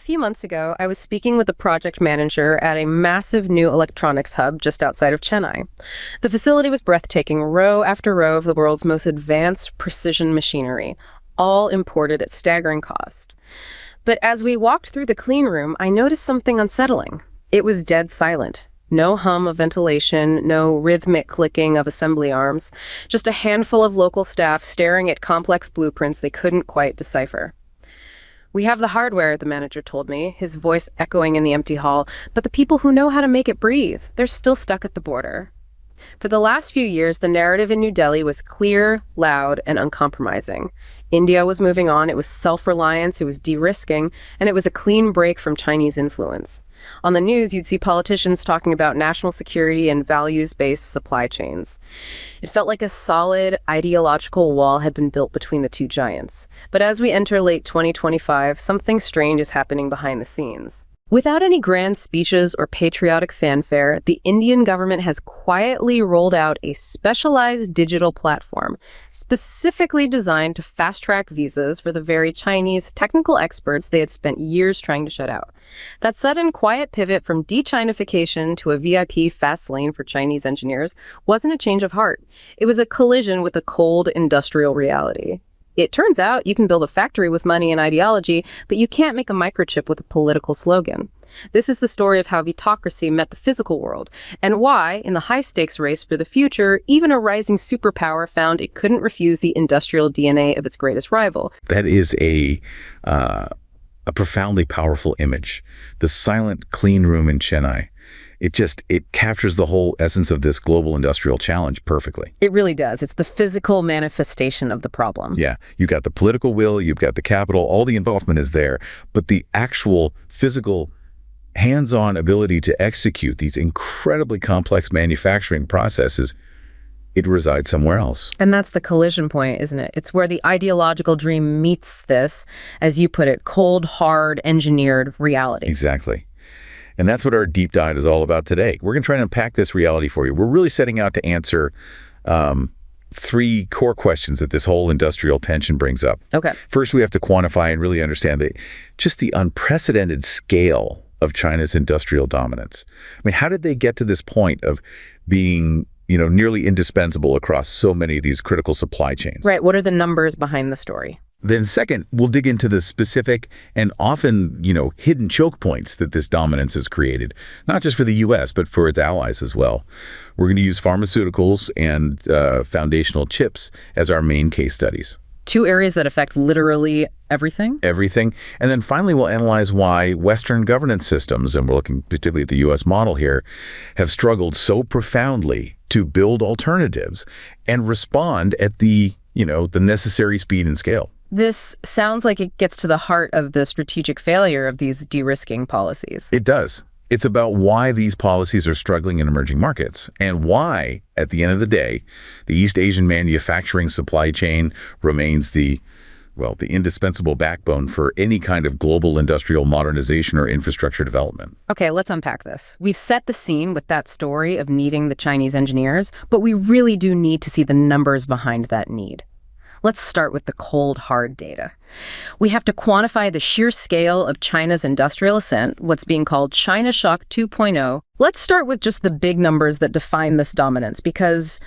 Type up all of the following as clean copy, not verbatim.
few months ago, I was speaking with a project manager at a massive new electronics hub just outside of Chennai. The facility was breathtaking, row after row of the world's most advanced precision machinery, all imported at staggering cost. But as we walked through the clean room, I noticed something unsettling. It was dead silent. No hum of ventilation, no rhythmic clicking of assembly arms, just a handful of local staff staring at complex blueprints they couldn't quite decipher. "We have the hardware," the manager told me, his voice echoing in the empty hall, "but the people who know how to make it breathe, they're still stuck at the border." For the last few years, the narrative in New Delhi was clear, loud, and uncompromising. India was moving on, it was self-reliance, it was de-risking, and it was a clean break from Chinese influence. On the news, you'd see politicians talking about national security and values-based supply chains. It felt like a solid ideological wall had been built between the two giants. But as we enter late 2025, something strange is happening behind the scenes. Without any grand speeches or patriotic fanfare, the Indian government has quietly rolled out a specialized digital platform specifically designed to fast-track visas for the very Chinese technical experts they had spent years trying to shut out. That sudden quiet pivot from de-Chinification to a VIP fast lane for Chinese engineers wasn't a change of heart. It was a collision with a cold industrial reality. It turns out you can build a factory with money and ideology, but you can't make a microchip with a political slogan. This is the story of how vitocracy met the physical world, and why, in the high-stakes race for the future, even a rising superpower found it couldn't refuse the industrial DNA of its greatest rival. That is a profoundly powerful image. The silent clean room in Chennai. It captures the whole essence of this global industrial challenge perfectly. It really does. It's the physical manifestation of the problem. Yeah, you've got the political will, you've got the capital, all the involvement is there, but the actual physical hands-on ability to execute these incredibly complex manufacturing processes, it resides somewhere else. And that's the collision point, isn't it? It's where the ideological dream meets this, as you put it, cold, hard, engineered reality. Exactly. And that's what our deep dive is all about today. We're going to try and unpack this reality for you. We're really setting out to answer three core questions that this whole industrial tension brings up. Okay. First, we have to quantify and really understand just the unprecedented scale of China's industrial dominance. I mean, how did they get to this point of being, nearly indispensable across so many of these critical supply chains? Right. What are the numbers behind the story? Then second, we'll dig into the specific and often, hidden choke points that this dominance has created, not just for the U.S., but for its allies as well. We're going to use pharmaceuticals and foundational chips as our main case studies. Two areas that affect literally everything? Everything. And then finally, we'll analyze why Western governance systems, and we're looking particularly at the U.S. model here, have struggled so profoundly to build alternatives and respond at the necessary speed and scale. This sounds like it gets to the heart of the strategic failure of these de-risking policies. It does. It's about why these policies are struggling in emerging markets and why, at the end of the day, the East Asian manufacturing supply chain remains the indispensable backbone for any kind of global industrial modernization or infrastructure development. Okay, let's unpack this. We've set the scene with that story of needing the Chinese engineers, but we really do need to see the numbers behind that need. Let's start with the cold, hard data. We have to quantify the sheer scale of China's industrial ascent, what's being called China Shock 2.0. Let's start with just the big numbers that define this dominance because,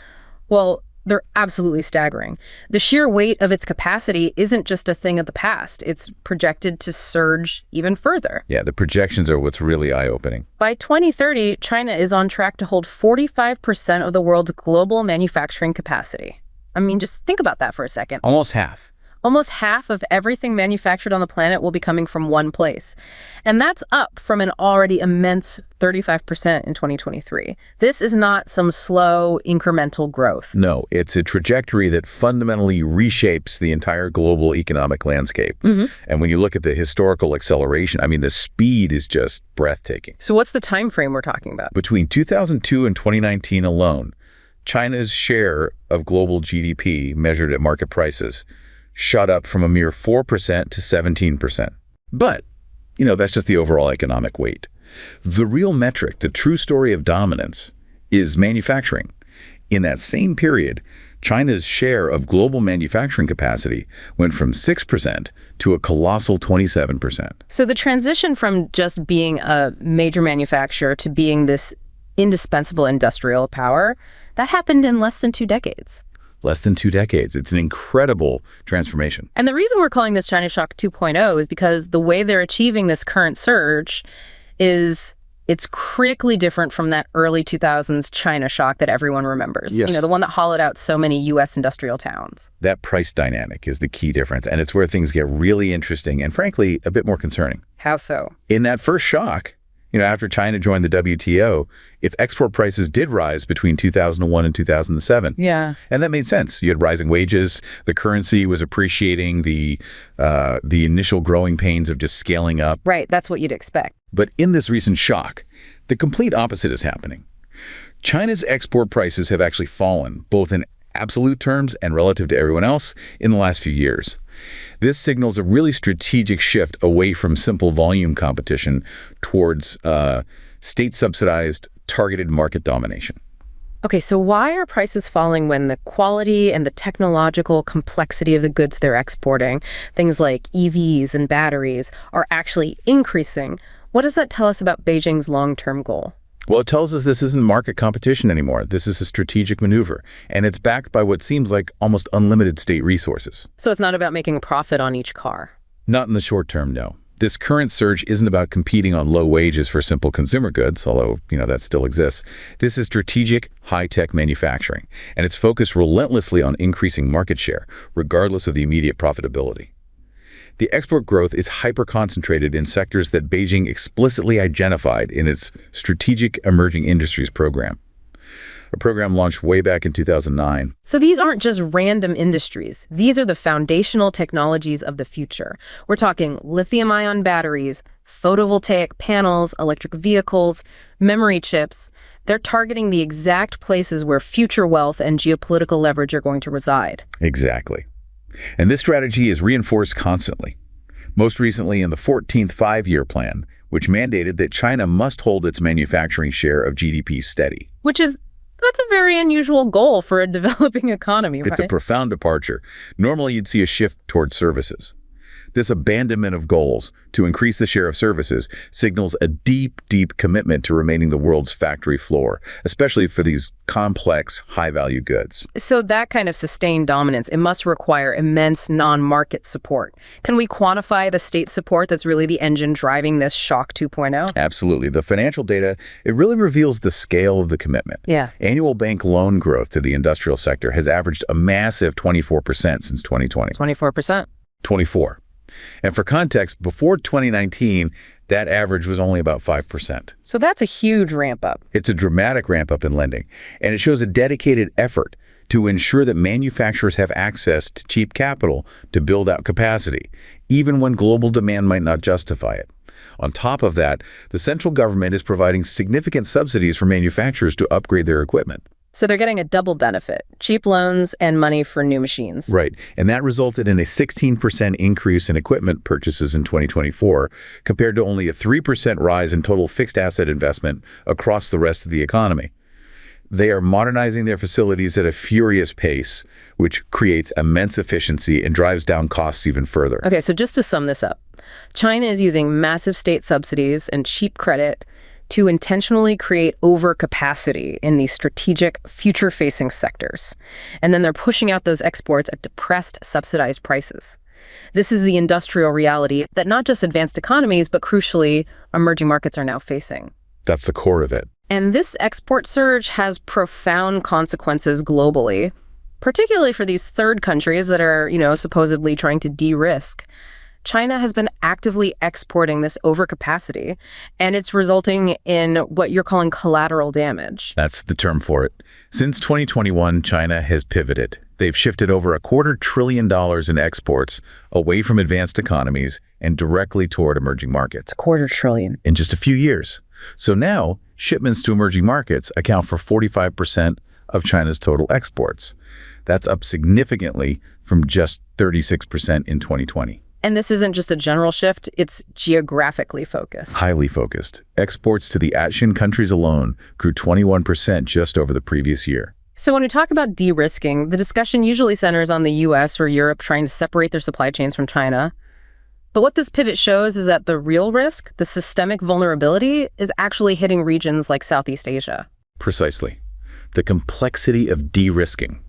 they're absolutely staggering. The sheer weight of its capacity isn't just a thing of the past. It's projected to surge even further. Yeah, the projections are what's really eye-opening. By 2030, China is on track to hold 45% of the world's global manufacturing capacity. I mean, just think about that for a second. Almost half. Almost half of everything manufactured on the planet will be coming from one place. And that's up from an already immense 35% in 2023. This is not some slow, incremental growth. No, it's a trajectory that fundamentally reshapes the entire global economic landscape. And when you look at the historical acceleration, I mean, the speed is just breathtaking. So what's the time frame we're talking about? Between 2002 and 2019 alone, China's share of global GDP measured at market prices shot up from a mere 4% to 17%. But, that's just the overall economic weight. The real metric, the true story of dominance, is manufacturing. In that same period, China's share of global manufacturing capacity went from 6% to a colossal 27%. So the transition from just being a major manufacturer to being this indispensable industrial power, that happened in less than 2 decades. Less than 2 decades. It's an incredible transformation. And the reason we're calling this China Shock 2.0 is because the way they're achieving this current surge is it's critically different from that early 2000s China shock that everyone remembers. Yes. You know, the one that hollowed out so many U.S. industrial towns. That price dynamic is the key difference, and it's where things get really interesting and, frankly, a bit more concerning. How so? In that first shock, after China joined the WTO, if export prices did rise between 2001 and 2007, yeah, and that made sense. You had rising wages, the currency was appreciating, the initial growing pains of just scaling up. Right, that's what you'd expect. But in this recent shock, the complete opposite is happening. China's export prices have actually fallen, both in absolute terms and relative to everyone else, in the last few years. This signals a really strategic shift away from simple volume competition towards state-subsidized, targeted market domination. Okay, so why are prices falling when the quality and the technological complexity of the goods they're exporting, things like EVs and batteries, are actually increasing? What does that tell us about Beijing's long-term goal? Well, it tells us this isn't market competition anymore. This is a strategic maneuver, and it's backed by what seems like almost unlimited state resources. So it's not about making a profit on each car? Not in the short term, no. This current surge isn't about competing on low wages for simple consumer goods, although, that still exists. This is strategic, high-tech manufacturing, and it's focused relentlessly on increasing market share, regardless of the immediate profitability. The export growth is hyper-concentrated in sectors that Beijing explicitly identified in its Strategic Emerging Industries program, a program launched way back in 2009. So these aren't just random industries. These are the foundational technologies of the future. We're talking lithium-ion batteries, photovoltaic panels, electric vehicles, memory chips. They're targeting the exact places where future wealth and geopolitical leverage are going to reside. Exactly. And this strategy is reinforced constantly, most recently in the 14th Five-Year Plan, which mandated that China must hold its manufacturing share of GDP steady. That's a very unusual goal for a developing economy, right? It's a profound departure. Normally, you'd see a shift towards services. This abandonment of goals to increase the share of services signals a deep, deep commitment to remaining the world's factory floor, especially for these complex, high-value goods. So that kind of sustained dominance, it must require immense non-market support. Can we quantify the state support that's really the engine driving this Shock 2.0? Absolutely. The financial data, it really reveals the scale of the commitment. Yeah. Annual bank loan growth to the industrial sector has averaged a massive 24% since 2020. 24%? 24. And for context, before 2019, that average was only about 5%. So that's a huge ramp up. It's a dramatic ramp up in lending, and it shows a dedicated effort to ensure that manufacturers have access to cheap capital to build out capacity, even when global demand might not justify it. On top of that, the central government is providing significant subsidies for manufacturers to upgrade their equipment. So they're getting a double benefit, cheap loans and money for new machines. Right. And that resulted in a 16% increase in equipment purchases in 2024, compared to only a 3% rise in total fixed asset investment across the rest of the economy. They are modernizing their facilities at a furious pace, which creates immense efficiency and drives down costs even further. Okay, so just to sum this up, China is using massive state subsidies and cheap credit to intentionally create overcapacity in these strategic, future-facing sectors. And then they're pushing out those exports at depressed, subsidized prices. This is the industrial reality that not just advanced economies, but crucially, emerging markets are now facing. That's the core of it. And this export surge has profound consequences globally, particularly for these third countries that are, supposedly trying to de-risk. China has been actively exporting this overcapacity, and it's resulting in what you're calling collateral damage. That's the term for it. Since 2021, China has pivoted. They've shifted over $250 billion in exports away from advanced economies and directly toward emerging markets. $250 billion. In just a few years. So now, shipments to emerging markets account for 45% of China's total exports. That's up significantly from just 36% in 2020. And this isn't just a general shift, it's geographically focused. Highly focused. Exports to the ASEAN countries alone grew 21% just over the previous year. So when we talk about de-risking, the discussion usually centers on the US or Europe trying to separate their supply chains from China. But what this pivot shows is that the real risk, the systemic vulnerability, is actually hitting regions like Southeast Asia. Precisely. The complexity of de-risking.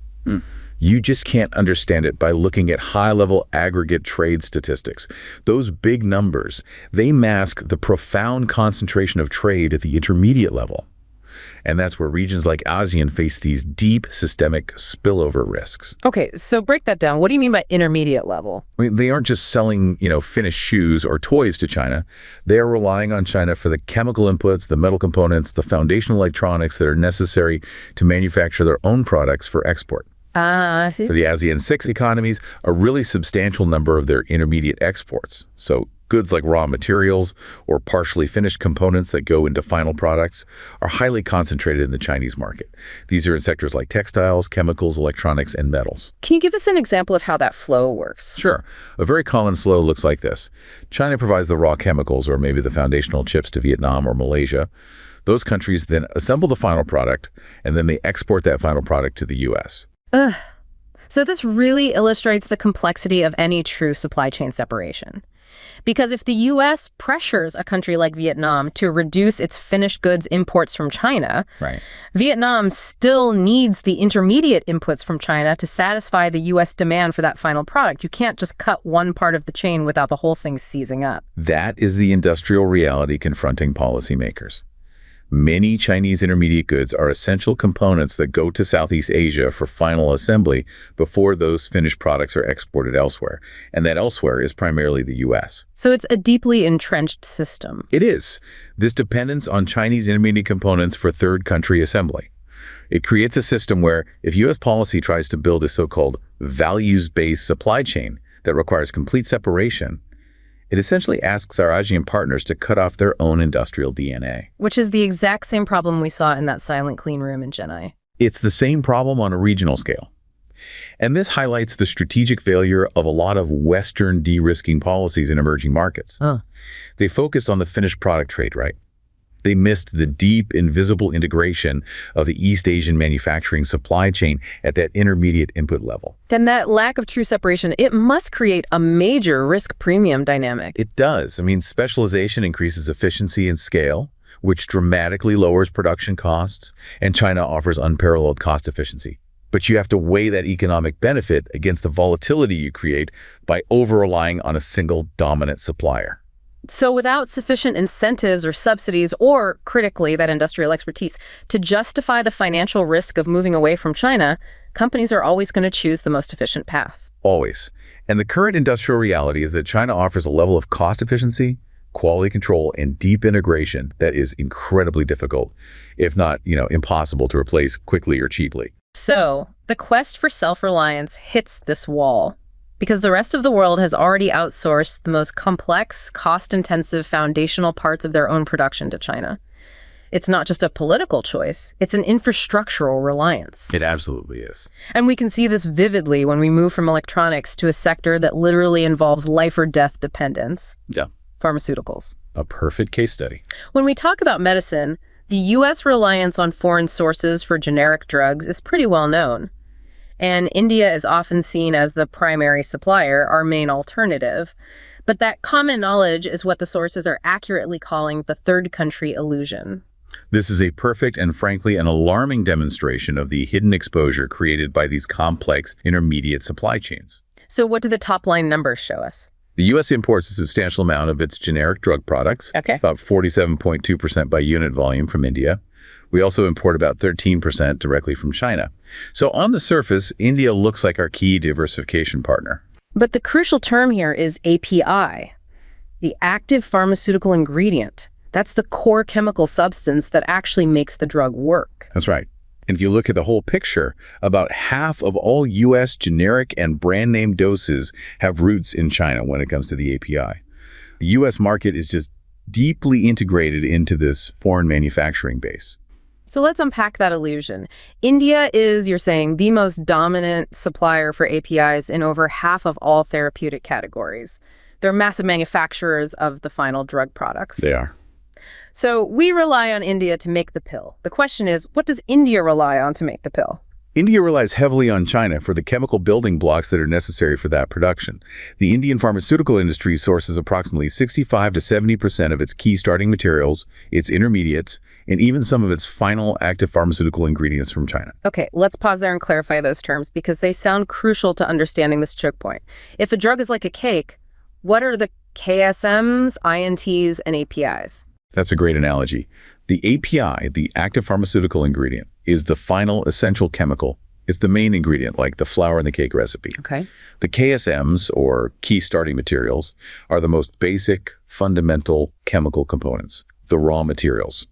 You just can't understand it by looking at high-level aggregate trade statistics. Those big numbers, they mask the profound concentration of trade at the intermediate level. And that's where regions like ASEAN face these deep systemic spillover risks. Okay, so break that down. What do you mean by intermediate level? I mean, they aren't just selling, finished shoes or toys to China. They are relying on China for the chemical inputs, the metal components, the foundational electronics that are necessary to manufacture their own products for export. I see. So the ASEAN 6 economies, a really substantial number of their intermediate exports. So goods like raw materials or partially finished components that go into final products are highly concentrated in the Chinese market. These are in sectors like textiles, chemicals, electronics, and metals. Can you give us an example of how that flow works? Sure. A very common flow looks like this. China provides the raw chemicals or maybe the foundational chips to Vietnam or Malaysia. Those countries then assemble the final product, and then they export that final product to the U.S. So this really illustrates the complexity of any true supply chain separation. Because if the U.S. pressures a country like Vietnam to reduce its finished goods imports from China, Right. Vietnam still needs the intermediate inputs from China to satisfy the U.S. demand for that final product. You can't just cut one part of the chain without the whole thing seizing up. That is the industrial reality confronting policymakers. Many Chinese intermediate goods are essential components that go to Southeast Asia for final assembly before those finished products are exported elsewhere. And that elsewhere is primarily the U.S. So it's a deeply entrenched system. It is. This dependence on Chinese intermediate components for third country assembly. It creates a system where if U.S. policy tries to build a so-called values-based supply chain that requires complete separation, it essentially asks our ASEAN partners to cut off their own industrial DNA. Which is the exact same problem we saw in that silent clean room in Chennai. It's the same problem on a regional scale. And this highlights the strategic failure of a lot of Western de-risking policies in emerging markets. They focused on the finished product trade, right? They missed the deep, invisible integration of the East Asian manufacturing supply chain at that intermediate input level. Then that lack of true separation, it must create a major risk premium dynamic. It does. I mean, specialization increases efficiency and scale, which dramatically lowers production costs, and China offers unparalleled cost efficiency. But you have to weigh that economic benefit against the volatility you create by over-relying on a single dominant supplier. So without sufficient incentives or subsidies, or critically, that industrial expertise, to justify the financial risk of moving away from China, companies are always going to choose the most efficient path. Always. And the current industrial reality is that China offers a level of cost efficiency, quality control, and deep integration that is incredibly difficult, if not, impossible to replace quickly or cheaply. So the quest for self-reliance hits this wall. Because the rest of the world has already outsourced the most complex, cost-intensive foundational parts of their own production to China. It's not just a political choice, it's an infrastructural reliance. It absolutely is. And we can see this vividly when we move from electronics to a sector that literally involves life or death dependence. Yeah. Pharmaceuticals. A perfect case study. When we talk about medicine, the U.S. reliance on foreign sources for generic drugs is pretty well known. And India is often seen as the primary supplier, our main alternative. But that common knowledge is what the sources are accurately calling the third country illusion. This is a perfect and frankly an alarming demonstration of the hidden exposure created by these complex intermediate supply chains. So what do the top line numbers show us? The U.S. imports a substantial amount of its generic drug products, about 47.2% by unit volume from India. We also import about 13% directly from China. So on the surface, India looks like our key diversification partner. But the crucial term here is API, the active pharmaceutical ingredient. That's the core chemical substance that actually makes the drug work. That's right. And if you look at the whole picture, about half of all U.S. generic and brand name doses have roots in China when it comes to the API. The U.S. market is just deeply integrated into this foreign manufacturing base. So let's unpack that illusion. India is, you're saying, the most dominant supplier for APIs in over half of all therapeutic categories. They're massive manufacturers of the final drug products. They are. So we rely on India to make the pill. The question is, what does India rely on to make the pill? India relies heavily on China for the chemical building blocks that are necessary for that production. The Indian pharmaceutical industry sources approximately 65 to 70% of its key starting materials, its intermediates, and even some of its final active pharmaceutical ingredients from China. Okay, let's pause there and clarify those terms because they sound crucial to understanding this choke point. If a drug is like a cake, what are the KSMs, INTs, and APIs? That's a great analogy. The API, the active pharmaceutical ingredient, is the final essential chemical. It's the main ingredient, like the flour in the cake recipe. Okay. The KSMs, or key starting materials, are the most basic, fundamental chemical components, the raw materials.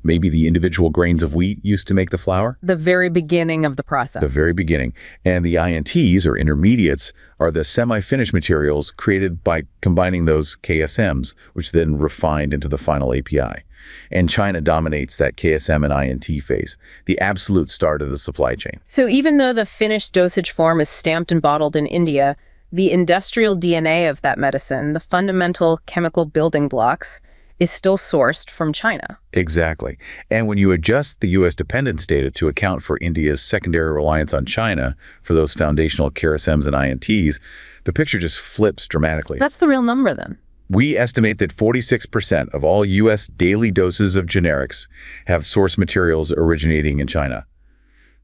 Maybe the individual grains of wheat used to make the flour. The very beginning of the process. The very beginning. And the INTs, or intermediates, are the semi-finished materials created by combining those KSMs, which then refined into the final API. And China dominates that KSM and INT phase, the absolute start of the supply chain. So even though the finished dosage form is stamped and bottled in India, the industrial DNA of that medicine, the fundamental chemical building blocks, is still sourced from China. Exactly. And when you adjust the U.S. dependence data to account for India's secondary reliance on China for those foundational KSMs and INTs, the picture just flips dramatically. That's the real number then. We estimate that 46% of all U.S. daily doses of generics have source materials originating in China.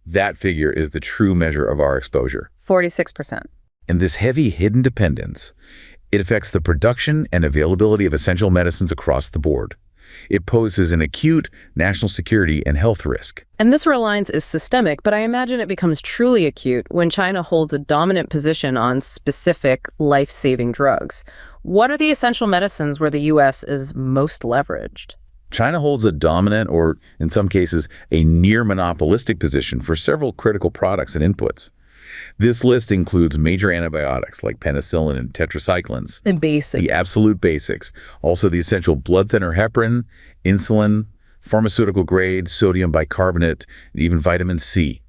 That figure is the true measure of our exposure. 46%. And this heavy hidden dependence, it affects the production and availability of essential medicines across the board. It poses an acute national security and health risk. And this reliance is systemic, but I imagine it becomes truly acute when China holds a dominant position on specific life-saving drugs. What are the essential medicines where the U.S. is most leveraged? China holds a dominant, or in some cases, a near monopolistic position for several critical products and inputs. This list includes major antibiotics like penicillin and tetracyclines. The basic. The absolute basics. Also the essential blood thinner heparin, insulin, pharmaceutical grade, sodium bicarbonate, and even vitamin C.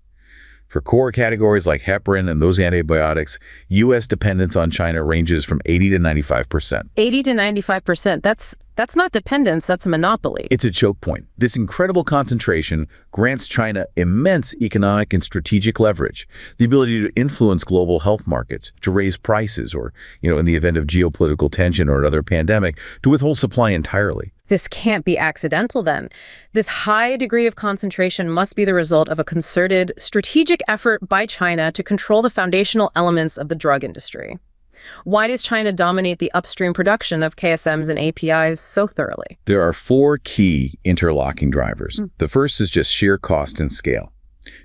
For core categories like heparin and those antibiotics, U.S. dependence on China ranges from 80 to 95%. 80 to 95%. That's not dependence, that's a monopoly. It's a choke point. This incredible concentration grants China immense economic and strategic leverage, the ability to influence global health markets, to raise prices, or, in the event of geopolitical tension or another pandemic, to withhold supply entirely. This can't be accidental then. This high degree of concentration must be the result of a concerted, strategic effort by China to control the foundational elements of the drug industry. Why does China dominate the upstream production of KSMs and APIs so thoroughly? There are four key interlocking drivers. The first is just sheer cost and scale.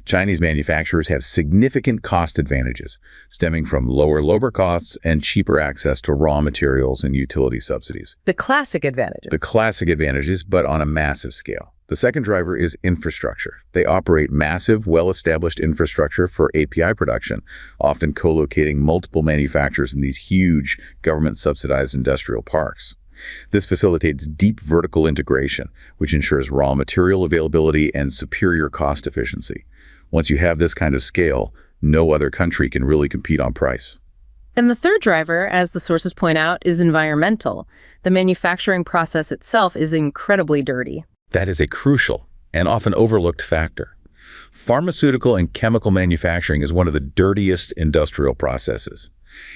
Chinese manufacturers have significant cost advantages, stemming from lower labor costs and cheaper access to raw materials and utility subsidies. The classic advantages. The classic advantages, but on a massive scale. The second driver is infrastructure. They operate massive, well-established infrastructure for API production, often co-locating multiple manufacturers in these huge government-subsidized industrial parks. This facilitates deep vertical integration, which ensures raw material availability and superior cost efficiency. Once you have this kind of scale, no other country can really compete on price. And the third driver, as the sources point out, is environmental. The manufacturing process itself is incredibly dirty. That is a crucial and often overlooked factor. Pharmaceutical and chemical manufacturing is one of the dirtiest industrial processes.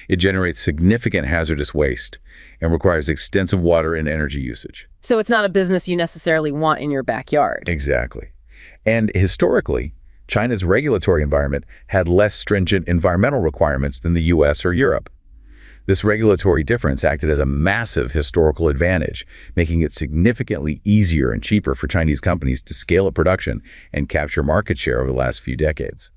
It generates significant hazardous waste and requires extensive water and energy usage. So it's not a business you necessarily want in your backyard. Exactly. And historically, China's regulatory environment had less stringent environmental requirements than the US or Europe. This regulatory difference acted as a massive historical advantage, making it significantly easier and cheaper for Chinese companies to scale up production and capture market share over the last few decades.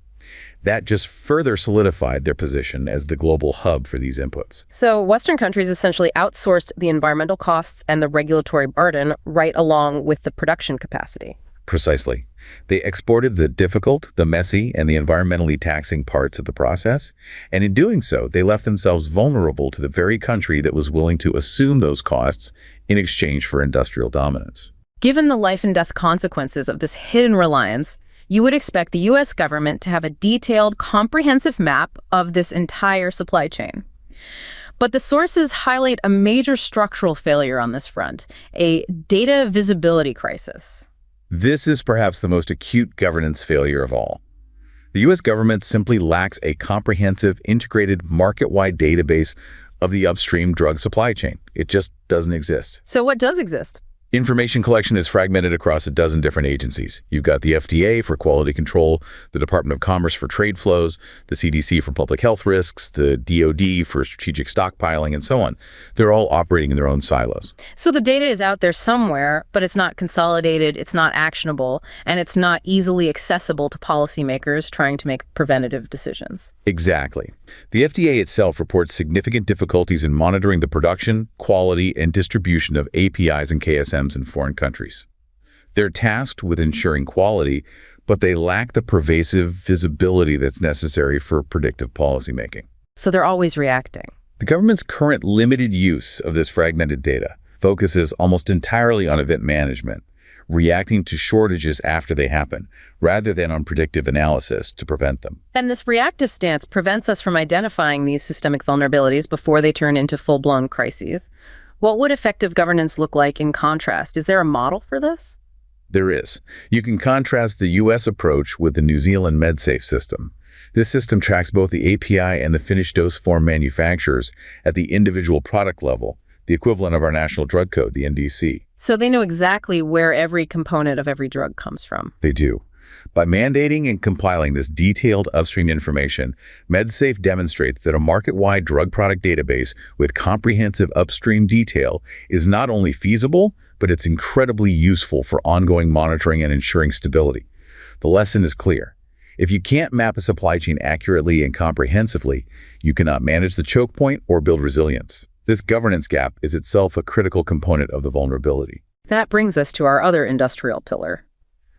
That just further solidified their position as the global hub for these inputs. So Western countries essentially outsourced the environmental costs and the regulatory burden right along with the production capacity. Precisely. They exported the difficult, the messy, and the environmentally taxing parts of the process, and in doing so, they left themselves vulnerable to the very country that was willing to assume those costs in exchange for industrial dominance. Given the life and death consequences of this hidden reliance, you would expect the U.S. government to have a detailed, comprehensive map of this entire supply chain. But the sources highlight a major structural failure on this front, a data visibility crisis. This is perhaps the most acute governance failure of all. The U.S. government simply lacks a comprehensive, integrated, market-wide database of the upstream drug supply chain. It just doesn't exist. So what does exist? Information collection is fragmented across a dozen different agencies. You've got the FDA for quality control, the Department of Commerce for trade flows, the CDC for public health risks, the DoD for strategic stockpiling, and so on. They're all operating in their own silos. So the data is out there somewhere, but it's not consolidated, it's not actionable, and it's not easily accessible to policymakers trying to make preventative decisions. Exactly. The FDA itself reports significant difficulties in monitoring the production, quality, and distribution of APIs and KSMs in foreign countries. They're tasked with ensuring quality, but they lack the pervasive visibility that's necessary for predictive policymaking. So they're always reacting. The government's current limited use of this fragmented data focuses almost entirely on event management, reacting to shortages after they happen, rather than on predictive analysis to prevent them. And this reactive stance prevents us from identifying these systemic vulnerabilities before they turn into full-blown crises. What would effective governance look like in contrast? Is there a model for this? There is. You can contrast the U.S. approach with the New Zealand MedSafe system. This system tracks both the API and the finished dose form manufacturers at the individual product level, the equivalent of our National Drug Code, the NDC. So they know exactly where every component of every drug comes from. They do. By mandating and compiling this detailed upstream information, MedSafe demonstrates that a market-wide drug product database with comprehensive upstream detail is not only feasible, but it's incredibly useful for ongoing monitoring and ensuring stability. The lesson is clear. If you can't map a supply chain accurately and comprehensively, you cannot manage the choke point or build resilience. This governance gap is itself a critical component of the vulnerability. That brings us to our other industrial pillar,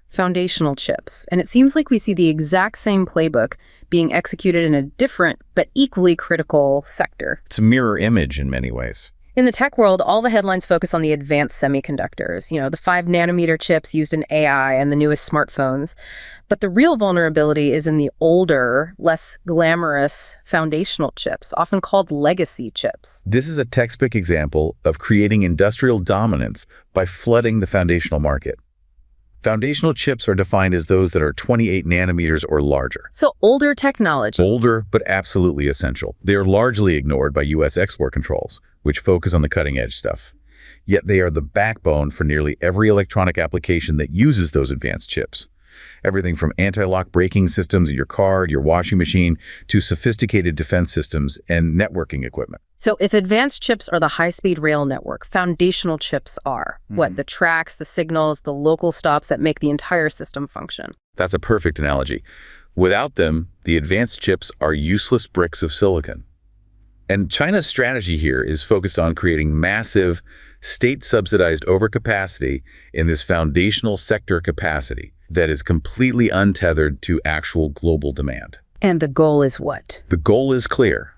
foundational chips. And it seems like we see the exact same playbook being executed in a different but equally critical sector. It's a mirror image in many ways. In the tech world, all the headlines focus on the advanced semiconductors, the 5-nanometer chips used in AI and the newest smartphones. But the real vulnerability is in the older, less glamorous foundational chips, often called legacy chips. This is a textbook example of creating industrial dominance by flooding the foundational market. Foundational chips are defined as those that are 28 nanometers or larger. So older technology. Older, but absolutely essential. They are largely ignored by U.S. export controls, which focus on the cutting-edge stuff. Yet they are the backbone for nearly every electronic application that uses those advanced chips. Everything from anti-lock braking systems in your car, your washing machine, to sophisticated defense systems and networking equipment. So if advanced chips are the high-speed rail network, foundational chips are what? The tracks, the signals, the local stops that make the entire system function. That's a perfect analogy. Without them, the advanced chips are useless bricks of silicon. And China's strategy here is focused on creating massive, state-subsidized overcapacity in this foundational sector capacity that is completely untethered to actual global demand. And the goal is what? The goal is clear: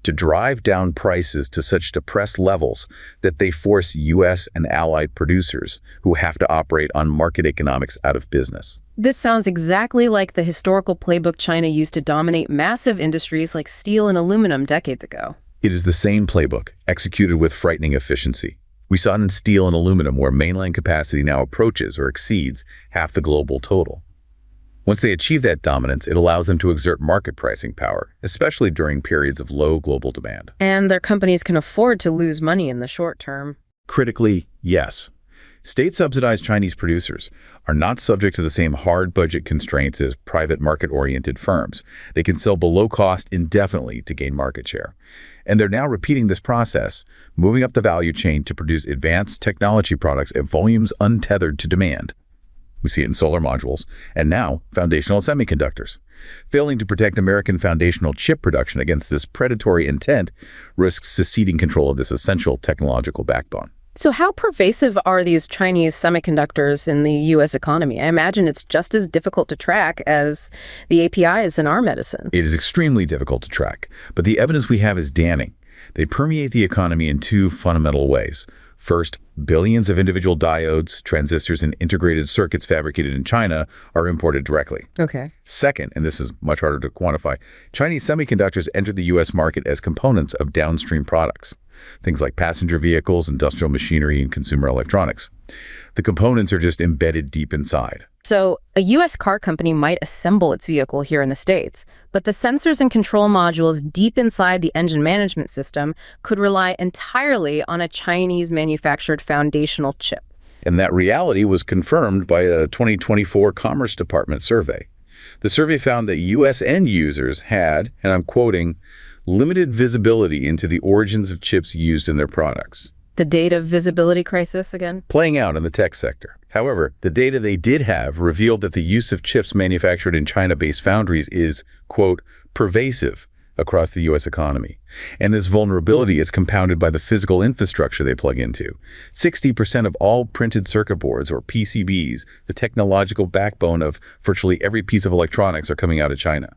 to drive down prices to such depressed levels that they force U.S. and allied producers who have to operate on market economics out of business. This sounds exactly like the historical playbook China used to dominate massive industries like steel and aluminum decades ago. It is the same playbook, executed with frightening efficiency. We saw it in steel and aluminum, where mainland capacity now approaches or exceeds half the global total. Once they achieve that dominance, it allows them to exert market pricing power, especially during periods of low global demand. And their companies can afford to lose money in the short term. Critically, yes. State-subsidized Chinese producers are not subject to the same hard budget constraints as private market-oriented firms. They can sell below cost indefinitely to gain market share. And they're now repeating this process, moving up the value chain to produce advanced technology products at volumes untethered to demand. We see it in solar modules, and now foundational semiconductors. Failing to protect American foundational chip production against this predatory intent risks seceding control of this essential technological backbone. So how pervasive are these Chinese semiconductors in the U.S. economy? I imagine it's just as difficult to track as the APIs in our medicine. It is extremely difficult to track, but the evidence we have is damning. They permeate the economy in two fundamental ways. First, billions of individual diodes, transistors, and integrated circuits fabricated in China are imported directly. Okay. Second, and this is much harder to quantify, Chinese semiconductors enter the U.S. market as components of downstream products. Things like passenger vehicles, industrial machinery, and consumer electronics. The components are just embedded deep inside. So a U.S. car company might assemble its vehicle here in the States, but the sensors and control modules deep inside the engine management system could rely entirely on a Chinese-manufactured foundational chip. And that reality was confirmed by a 2024 Commerce Department survey. The survey found that U.S. end users had, and I'm quoting, limited visibility into the origins of chips used in their products. The data visibility crisis again? Playing out in the tech sector. However, the data they did have revealed that the use of chips manufactured in China-based foundries is, quote, pervasive across the U.S. economy. And this vulnerability is compounded by the physical infrastructure they plug into. 60% of all printed circuit boards, or PCBs, the technological backbone of virtually every piece of electronics, are coming out of China.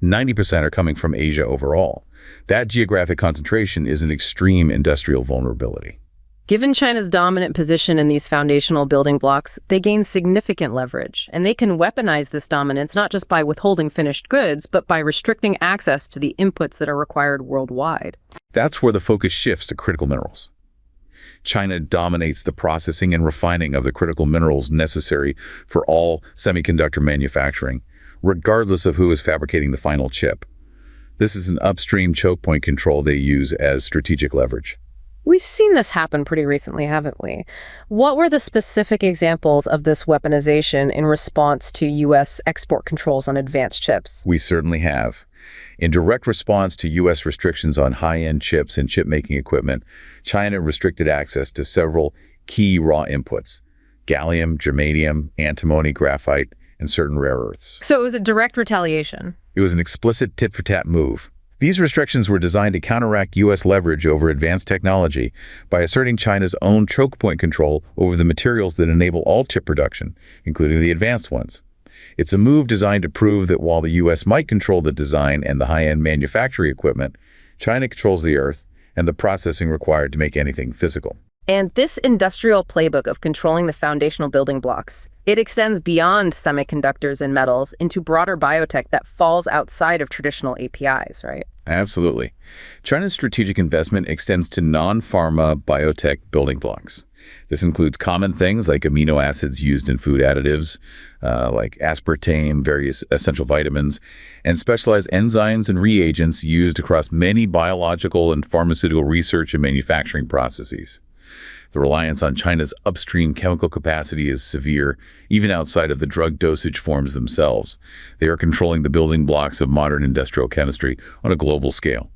90% are coming from Asia overall. That geographic concentration is an extreme industrial vulnerability. Given China's dominant position in these foundational building blocks, they gain significant leverage, and they can weaponize this dominance not just by withholding finished goods, but by restricting access to the inputs that are required worldwide. That's where the focus shifts to critical minerals. China dominates the processing and refining of the critical minerals necessary for all semiconductor manufacturing, regardless of who is fabricating the final chip. This is an upstream choke point control they use as strategic leverage. We've seen this happen pretty recently, haven't we? What were the specific examples of this weaponization in response to U.S. export controls on advanced chips? We certainly have. In direct response to U.S. restrictions on high-end chips and chip-making equipment, China restricted access to several key raw inputs: gallium, germanium, antimony, graphite, and certain rare earths. So it was a direct retaliation. It was an explicit tit-for-tat move. These restrictions were designed to counteract U.S. leverage over advanced technology by asserting China's own choke point control over the materials that enable all chip production, including the advanced ones. It's a move designed to prove that while the U.S. might control the design and the high-end manufacturing equipment, China controls the earth and the processing required to make anything physical. And this industrial playbook of controlling the foundational building blocks, it extends beyond semiconductors and metals into broader biotech that falls outside of traditional APIs, right? Absolutely. China's strategic investment extends to non-pharma biotech building blocks. This includes common things like amino acids used in food additives, like aspartame, various essential vitamins, and specialized enzymes and reagents used across many biological and pharmaceutical research and manufacturing processes. The reliance on China's upstream chemical capacity is severe, even outside of the drug dosage forms themselves. They are controlling the building blocks of modern industrial chemistry on a global scale.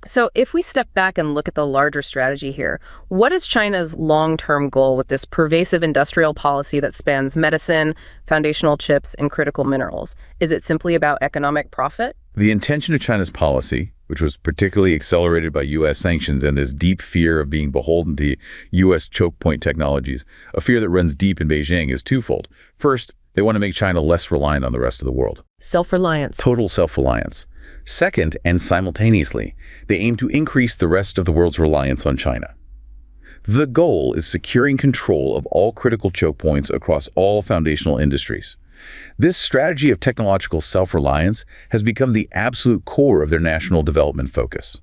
So if we step back and look at the larger strategy here, what is China's long-term goal with this pervasive industrial policy that spans medicine, foundational chips, and critical minerals? Is it simply about economic profit? The intention of China's policy, which was particularly accelerated by U.S. sanctions and this deep fear of being beholden to U.S. choke point technologies, a fear that runs deep in Beijing, is twofold. First, they want to make China less reliant on the rest of the world. Self-reliance. Total self-reliance. Second, and simultaneously, they aim to increase the rest of the world's reliance on China. The goal is securing control of all critical choke points across all foundational industries. This strategy of technological self-reliance has become the absolute core of their national development focus.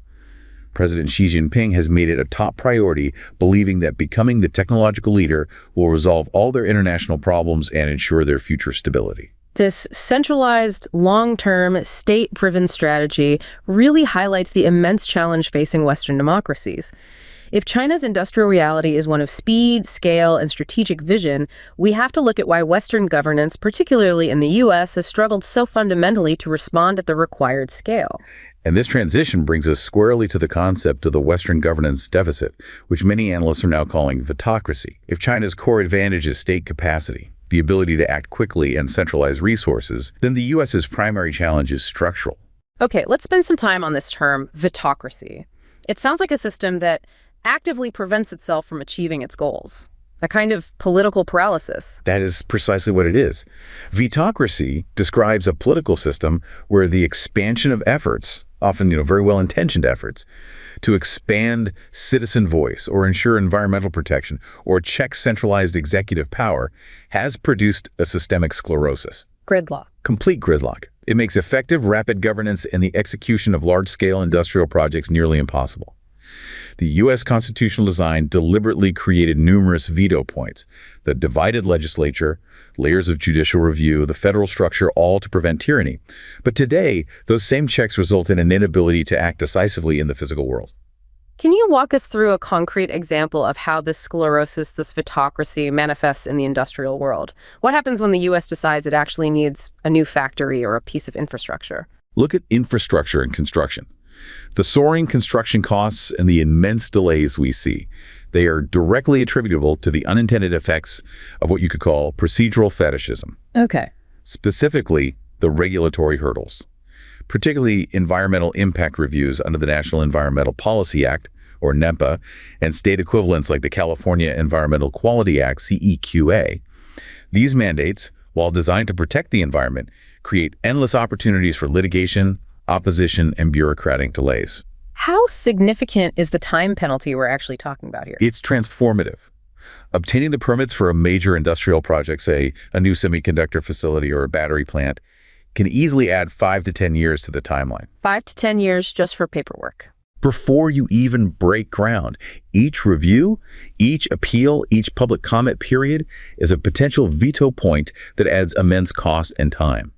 President Xi Jinping has made it a top priority, believing that becoming the technological leader will resolve all their international problems and ensure their future stability. This centralized, long-term, state-driven strategy really highlights the immense challenge facing Western democracies. If China's industrial reality is one of speed, scale, and strategic vision, we have to look at why Western governance, particularly in the U.S., has struggled so fundamentally to respond at the required scale. And this transition brings us squarely to the concept of the Western governance deficit, which many analysts are now calling vitocracy. If China's core advantage is state capacity, the ability to act quickly and centralize resources, then the U.S.'s primary challenge is structural. Okay, let's spend some time on this term, vitocracy. It sounds like a system that actively prevents itself from achieving its goals. A kind of political paralysis. That is precisely what it is. Vitocracy describes a political system where the expansion of efforts, often very well-intentioned efforts, to expand citizen voice or ensure environmental protection or check centralized executive power has produced a systemic sclerosis. Gridlock. Complete gridlock. It makes effective, rapid governance and the execution of large-scale industrial projects nearly impossible. The U.S. constitutional design deliberately created numerous veto points, the divided legislature, layers of judicial review, the federal structure, all to prevent tyranny. But today, those same checks result in an inability to act decisively in the physical world. Can you walk us through a concrete example of how this sclerosis, this vitocracy, manifests in the industrial world? What happens when the U.S. decides it actually needs a new factory or a piece of infrastructure? Look at infrastructure and construction. The soaring construction costs and the immense delays we see, they are directly attributable to the unintended effects of what you could call procedural fetishism. Okay. Specifically, the regulatory hurdles, particularly environmental impact reviews under the National Environmental Policy Act, or NEPA, and state equivalents like the California Environmental Quality Act, CEQA. These mandates, while designed to protect the environment, create endless opportunities for litigation, opposition, and bureaucratic delays. How significant is the time penalty we're actually talking about here? It's transformative. Obtaining the permits for a major industrial project, say a new semiconductor facility or a battery plant, can easily add 5 to 10 years to the timeline. 5 to 10 years just for paperwork. Before you even break ground, each review, each appeal, each public comment period is a potential veto point that adds immense cost and time.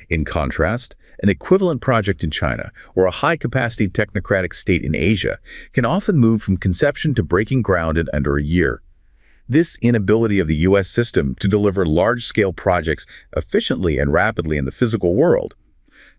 In contrast, an equivalent project in China or a high-capacity technocratic state in Asia can often move from conception to breaking ground in under a year. This inability of the U.S. system to deliver large-scale projects efficiently and rapidly in the physical world,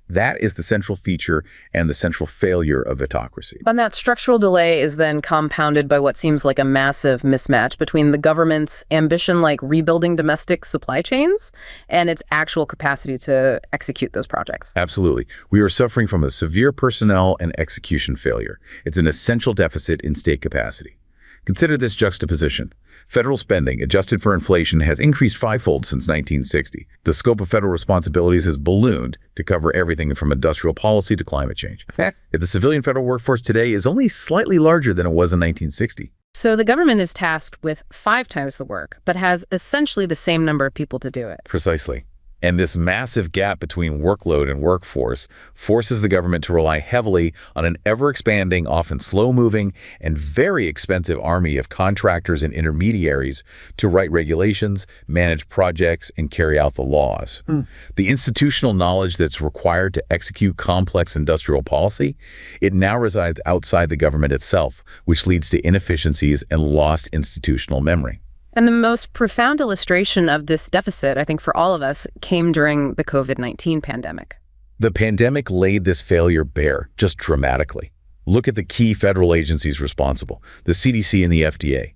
that is the central feature and the central failure of vitocracy. And that structural delay is then compounded by what seems like a massive mismatch between the government's ambition, like rebuilding domestic supply chains, and its actual capacity to execute those projects. Absolutely. We are suffering from a severe personnel and execution failure. It's an essential deficit in state capacity. Consider this juxtaposition. Federal spending, adjusted for inflation, has increased fivefold since 1960. The scope of federal responsibilities has ballooned to cover everything from industrial policy to climate change. Okay. Yet the civilian federal workforce today is only slightly larger than it was in 1960. So the government is tasked with 5 times the work, but has essentially the same number of people to do it. Precisely. And this massive gap between workload and workforce forces the government to rely heavily on an ever-expanding, often slow-moving, and very expensive army of contractors and intermediaries to write regulations, manage projects, and carry out the laws. The institutional knowledge that's required to execute complex industrial policy, it now resides outside the government itself, which leads to inefficiencies and lost institutional memory. And the most profound illustration of this deficit, I think for all of us, came during the COVID-19 pandemic. The pandemic laid this failure bare, just dramatically. Look at the key federal agencies responsible, the CDC and the FDA.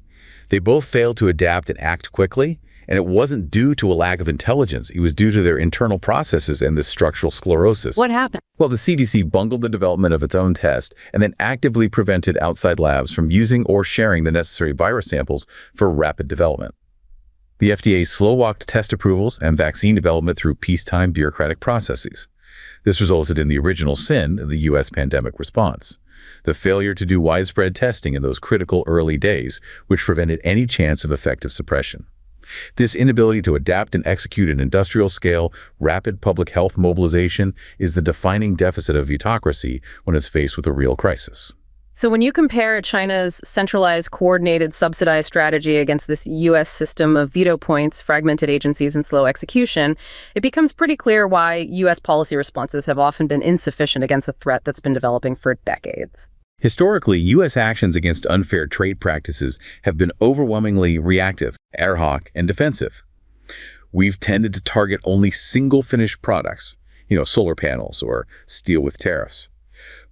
They both failed to adapt and act quickly, and it wasn't due to a lack of intelligence. It was due to their internal processes and this structural sclerosis. What happened? Well, the CDC bungled the development of its own test and then actively prevented outside labs from using or sharing the necessary virus samples for rapid development. The FDA slow-walked test approvals and vaccine development through peacetime bureaucratic processes. This resulted in the original sin of the U.S. pandemic response, the failure to do widespread testing in those critical early days, which prevented any chance of effective suppression. This inability to adapt and execute an industrial-scale, rapid public health mobilization is the defining deficit of vitocracy when it's faced with a real crisis. So when you compare China's centralized, coordinated, subsidized strategy against this U.S. system of veto points, fragmented agencies, and slow execution, it becomes pretty clear why U.S. policy responses have often been insufficient against a threat that's been developing for decades. Historically, U.S. actions against unfair trade practices have been overwhelmingly reactive, ad hoc, and defensive. We've tended to target only single finished products, solar panels or steel with tariffs.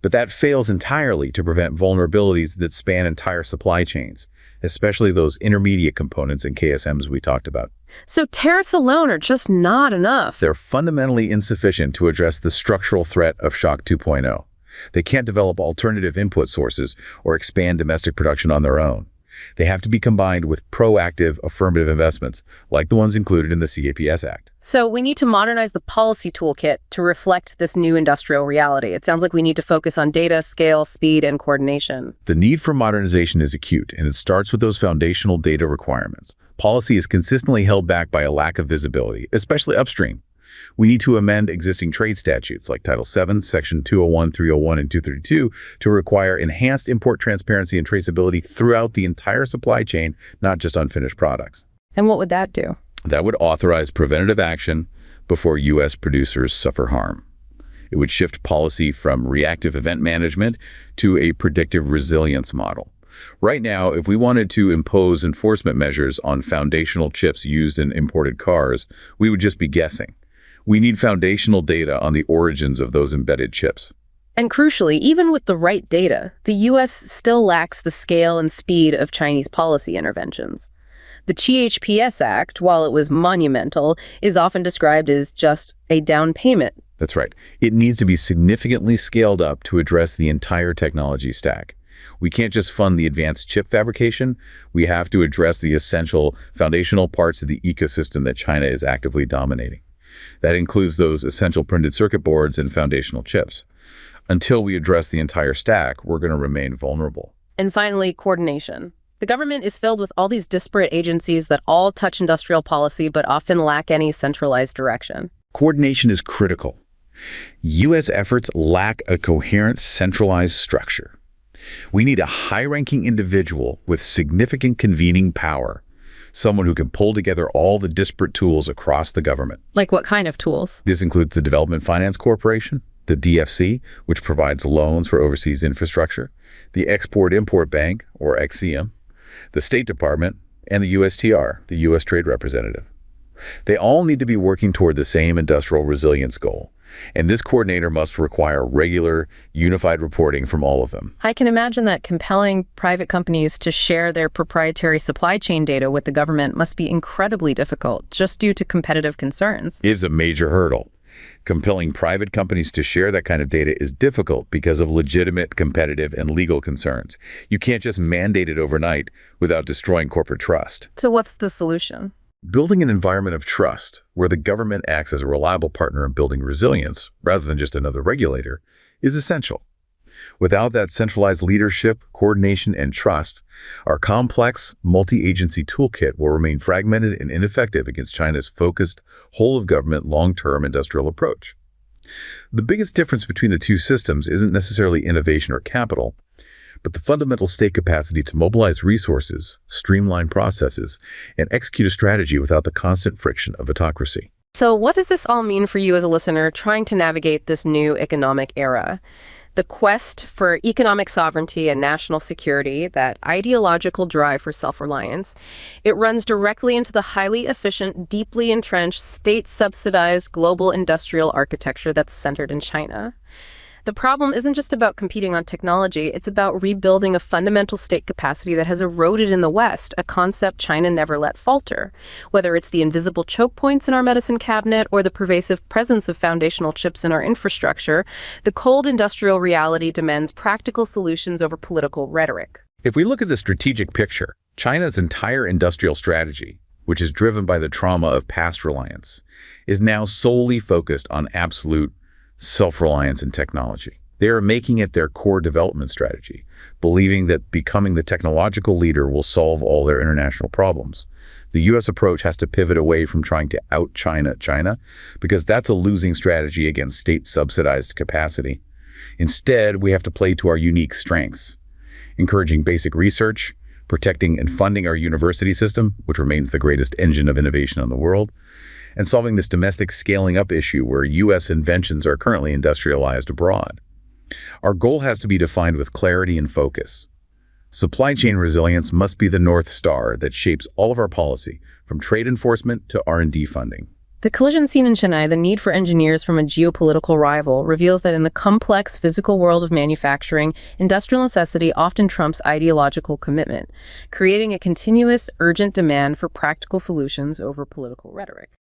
But that fails entirely to prevent vulnerabilities that span entire supply chains, especially those intermediate components and KSMs we talked about. So tariffs alone are just not enough. They're fundamentally insufficient to address the structural threat of Shock 2.0. They can't develop alternative input sources or expand domestic production on their own. They have to be combined with proactive, affirmative investments, like the ones included in the CAPS Act. So we need to modernize the policy toolkit to reflect this new industrial reality. It sounds like we need to focus on data, scale, speed, and coordination. The need for modernization is acute, and it starts with those foundational data requirements. Policy is consistently held back by a lack of visibility, especially upstream. We need to amend existing trade statutes like Title VII, Section 201, 301, and 232 to require enhanced import transparency and traceability throughout the entire supply chain, not just on finished products. And what would that do? That would authorize preventative action before U.S. producers suffer harm. It would shift policy from reactive event management to a predictive resilience model. Right now, if we wanted to impose enforcement measures on foundational chips used in imported cars, we would just be guessing. We need foundational data on the origins of those embedded chips. And crucially, even with the right data, the U.S. still lacks the scale and speed of Chinese policy interventions. The CHPS Act, while it was monumental, is often described as just a down payment. That's right. It needs to be significantly scaled up to address the entire technology stack. We can't just fund the advanced chip fabrication. We have to address the essential foundational parts of the ecosystem that China is actively dominating. That includes those essential printed circuit boards and foundational chips. Until we address the entire stack, we're going to remain vulnerable. And finally, coordination. The government is filled with all these disparate agencies that all touch industrial policy but often lack any centralized direction. Coordination is critical. U.S. efforts lack a coherent, centralized structure. We need a high-ranking individual with significant convening power, someone who can pull together all the disparate tools across the government. Like what kind of tools? This includes the Development Finance Corporation, the DFC, which provides loans for overseas infrastructure, the Export-Import Bank, or XCM, the State Department, and the USTR, the U.S. Trade Representative. They all need to be working toward the same industrial resilience goal, and this coordinator must require regular, unified reporting from all of them. I can imagine that compelling private companies to share their proprietary supply chain data with the government must be incredibly difficult, just due to competitive concerns. It is a major hurdle. Compelling private companies to share that kind of data is difficult because of legitimate, competitive, and legal concerns. You can't just mandate it overnight without destroying corporate trust. So what's the solution? Building an environment of trust where the government acts as a reliable partner in building resilience, rather than just another regulator, is essential. Without that centralized leadership, coordination, and trust, our complex, multi-agency toolkit will remain fragmented and ineffective against China's focused, whole-of-government, long-term industrial approach. The biggest difference between the two systems isn't necessarily innovation or capital, but the fundamental state capacity to mobilize resources, streamline processes, and execute a strategy without the constant friction of autocracy. So what does this all mean for you as a listener trying to navigate this new economic era? The quest for economic sovereignty and national security, that ideological drive for self-reliance, it runs directly into the highly efficient, deeply entrenched, state-subsidized global industrial architecture that's centered in China. The problem isn't just about competing on technology, it's about rebuilding a fundamental state capacity that has eroded in the West, a concept China never let falter. Whether it's the invisible choke points in our medicine cabinet or the pervasive presence of foundational chips in our infrastructure, the cold industrial reality demands practical solutions over political rhetoric. If we look at the strategic picture, China's entire industrial strategy, which is driven by the trauma of past reliance, is now solely focused on absolute self-reliance in technology. They are making it their core development strategy, believing that becoming the technological leader will solve all their international problems. The U.S. approach has to pivot away from trying to out-China China, because that's a losing strategy against state-subsidized capacity. Instead, we have to play to our unique strengths, encouraging basic research, protecting and funding our university system, which remains the greatest engine of innovation in the world, and solving this domestic scaling up issue where U.S. inventions are currently industrialized abroad. Our goal has to be defined with clarity and focus. Supply chain resilience must be the North Star that shapes all of our policy, from trade enforcement to R&D funding. The collision seen in Chennai, the need for engineers from a geopolitical rival, reveals that in the complex physical world of manufacturing, industrial necessity often trumps ideological commitment, creating a continuous, urgent demand for practical solutions over political rhetoric.